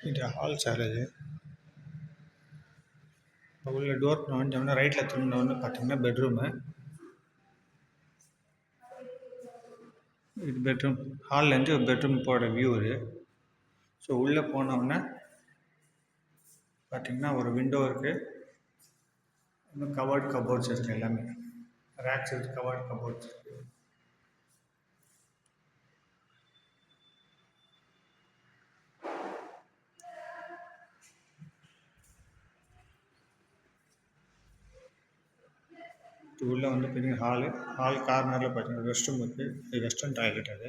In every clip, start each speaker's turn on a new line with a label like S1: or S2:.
S1: இது hall sir. இது உள்ள டோர் நுழைஞ்சோம்னா ரைட்டில் திரும்பினோன்னு பார்த்தீங்கன்னா பெட்ரூமு. இது பெட்ரூம். ஹால்லேருந்து பெட்ரூம் போகிற வியூ இது. ஸோ உள்ளே போனோம்னா பார்த்தீங்கன்னா ஒரு விண்டோ இருக்குது. இன்னும் கபோர்ட்ஸ் இருக்குது. எல்லாமே ரேக்ஸ் இருக்குது, கபோர்ட்ஸ் இருக்குது. உள்ளே வந்து பெரிய ஹால் கார்னரில் பார்த்தீங்கன்னா ரெஸ்ட் ரூம் இருக்குது. இது வெஸ்டர்ன் டாய்லெட். அது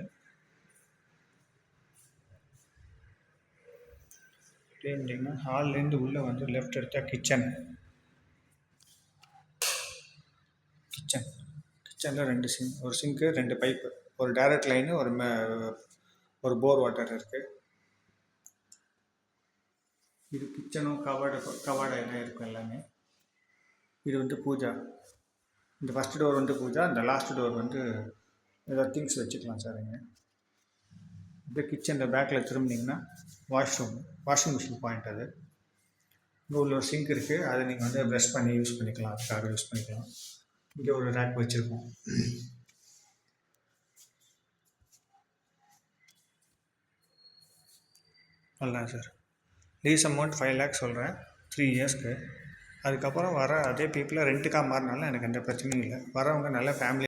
S1: அப்படின்னா ஹால்லேருந்து உள்ளே வந்து லெஃப்ட் எடுத்தால் கிச்சனில் 2 சிங்க், ஒரு சிங்க்கு 2 பைப்பு, ஒரு டைரக்ட் லைனு, ஒரு போர் வாட்டர் இருக்குது. இது கிச்சனும் கவாடை எல்லாம் இருக்கும் எல்லாமே. இது வந்து பூஜா. இந்த ஃபஸ்ட் டோர் வந்து பூஜா, இந்த லாஸ்ட் டோர் வந்து ஏதாவது திங்ஸ் வச்சுக்கலாம் சார். இங்கே அப்படியே கிச்சனில் பேக்கில் திரும்பினீங்கன்னா வாஷிங் மிஷின் பாயிண்ட். அது இங்கே உள்ள ஒரு சிங்க் இருக்குது. அதை நீங்கள் வந்து ப்ரஷ் பண்ணி யூஸ் பண்ணிக்கலாம், அதுக்காக யூஸ் பண்ணிக்கலாம். இங்கே ஒரு ரேக் வச்சுருக்கோம். நல்லா சார். லீஸ் அமௌண்ட் 5 lakhs சொல்கிறேன், 3 yearsக்கு. அதுக்கப்புறம் வர அதே பீப்புளை ரெண்ட்டுக்காக மாறினாலும் எனக்கு எந்த பிரச்சனையும் இல்லை. வரவங்க நல்ல ஃபேமிலி